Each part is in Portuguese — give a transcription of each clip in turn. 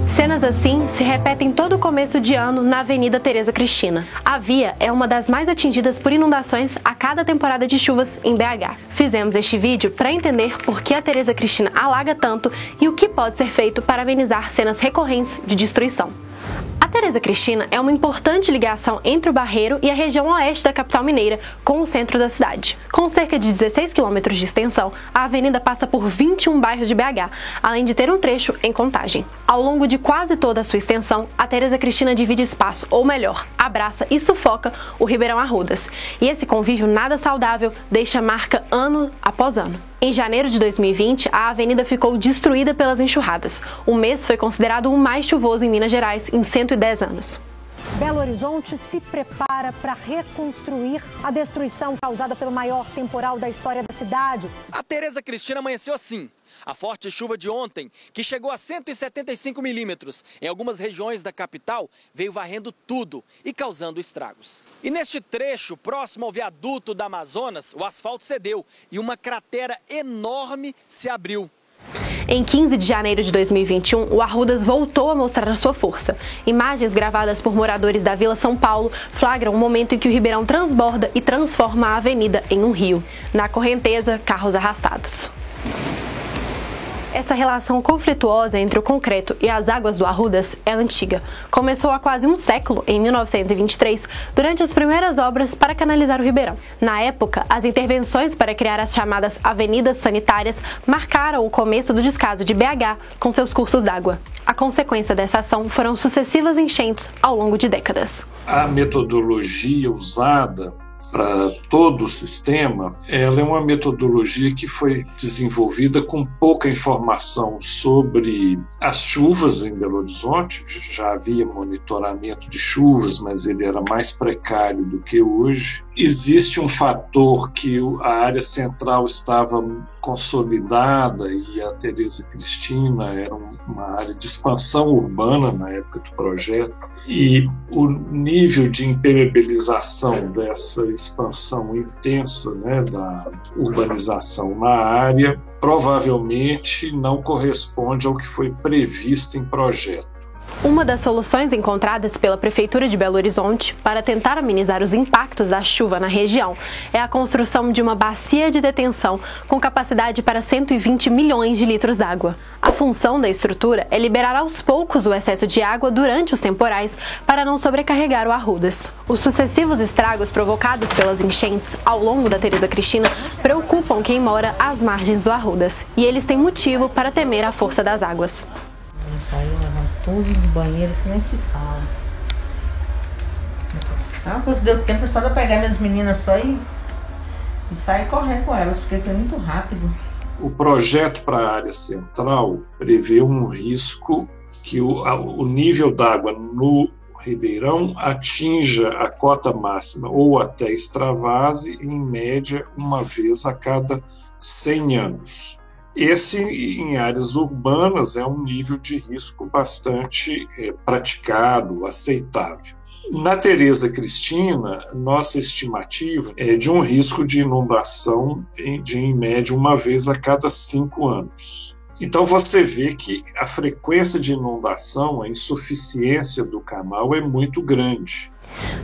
Cenas assim se repetem todo começo de ano na Avenida Tereza Cristina. A via é uma das mais atingidas por inundações a cada temporada de chuvas em BH. Fizemos este vídeo para entender por que a Tereza Cristina alaga tanto e o que pode ser feito para amenizar cenas recorrentes de destruição. A Tereza Cristina é uma importante ligação entre o Barreiro e a região oeste da capital mineira, com o centro da cidade. Com cerca de 16 quilômetros de extensão, a avenida passa por 21 bairros de BH, além de ter um trecho em Contagem. Ao longo de quase toda a sua extensão, a Tereza Cristina divide espaço, ou melhor, abraça e sufoca o Ribeirão Arrudas. E esse convívio nada saudável deixa marca ano após ano. Em janeiro de 2020, a avenida ficou destruída pelas enxurradas. O mês foi considerado o mais chuvoso em Minas Gerais em 110 anos. Belo Horizonte se prepara para reconstruir a destruição causada pelo maior temporal da história da cidade. A Tereza Cristina amanheceu assim. A forte chuva de ontem, que chegou a 175 milímetros em algumas regiões da capital, veio varrendo tudo e causando estragos. E neste trecho, próximo ao viaduto da Amazonas, o asfalto cedeu e uma cratera enorme se abriu. Em 15 de janeiro de 2021, o Arrudas voltou a mostrar a sua força. Imagens gravadas por moradores da Vila São Paulo flagram o momento em que o Ribeirão transborda e transforma a avenida em um rio. Na correnteza, carros arrastados. Essa relação conflituosa entre o concreto e as águas do Arrudas é antiga. Começou há quase um século, em 1923, durante as primeiras obras para canalizar o Ribeirão. Na época, as intervenções para criar as chamadas avenidas sanitárias marcaram o começo do descaso de BH com seus cursos d'água. A consequência dessa ação foram sucessivas enchentes ao longo de décadas. A metodologia usada para todo o sistema, ela é uma metodologia que foi desenvolvida com pouca informação sobre as chuvas em Belo Horizonte. Já havia monitoramento de chuvas, mas ele era mais precário do que hoje. Existe um fator que a área central estava consolidada e a Tereza Cristina era uma área de expansão urbana na época do projeto, e o nível de impermeabilização dessa expansão intensa, da urbanização na área provavelmente não corresponde ao que foi previsto em projeto. Uma das soluções encontradas pela Prefeitura de Belo Horizonte para tentar amenizar os impactos da chuva na região é a construção de uma bacia de detenção com capacidade para 120 milhões de litros d'água. A função da estrutura é liberar aos poucos o excesso de água durante os temporais para não sobrecarregar o Arrudas. Os sucessivos estragos provocados pelas enchentes ao longo da Tereza Cristina preocupam quem mora às margens do Arrudas, e eles têm motivo para temer a força das águas. Saiu levando tudo do banheiro que nem se fala. Quando deu tempo só de eu pegar minhas meninas só e sair correndo com elas, porque foi muito rápido. O projeto para a área central prevê um risco que o nível d'água no Ribeirão atinja a cota máxima ou até extravase, em média, uma vez a cada 100 anos. Esse, em áreas urbanas, é um nível de risco bastante praticado, aceitável. Na Tereza Cristina, nossa estimativa é de um risco de inundação de, em média, uma vez a cada 5 anos. Então você vê que a frequência de inundação, a insuficiência do canal é muito grande.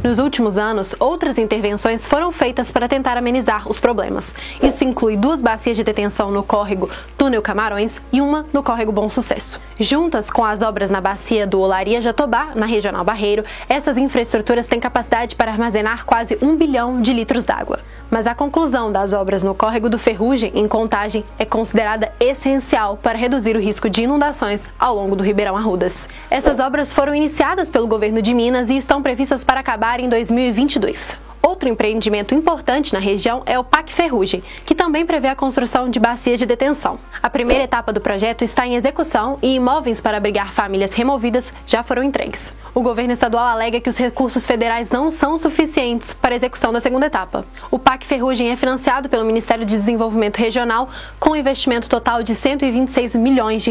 Nos últimos anos, outras intervenções foram feitas para tentar amenizar os problemas. Isso inclui 2 bacias de detenção no córrego Túnel Camarões e uma no córrego Bom Sucesso. Juntas com as obras na bacia do Olaria Jatobá, na Regional Barreiro, essas infraestruturas têm capacidade para armazenar quase 1 bilhão de litros d'água. Mas a conclusão das obras no córrego do Ferrugem, em Contagem, é considerada essencial para reduzir o risco de inundações ao longo do Ribeirão Arrudas. Essas obras foram iniciadas pelo governo de Minas e estão previstas para acabar em 2022. Outro empreendimento importante na região é o PAC Ferrugem, que também prevê a construção de bacias de detenção. A primeira etapa do projeto está em execução e imóveis para abrigar famílias removidas já foram entregues. O governo estadual alega que os recursos federais não são suficientes para a execução da segunda etapa. O PAC Ferrugem é financiado pelo Ministério de Desenvolvimento Regional com um investimento total de R$ 126 milhões.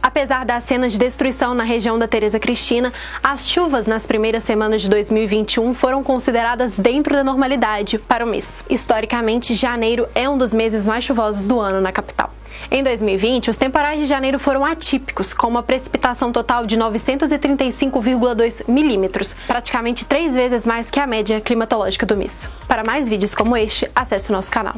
Apesar das cenas de destruição na região da Teresa Cristina, as chuvas nas primeiras semanas de 2021 foram consideradas dentro da normalidade para o mês. Historicamente, janeiro é um dos meses mais chuvosos do ano na capital. Em 2020, os temporais de janeiro foram atípicos, com uma precipitação total de 935,2 milímetros, praticamente 3 vezes mais que a média climatológica do mês. Para mais vídeos como este, acesse o nosso canal.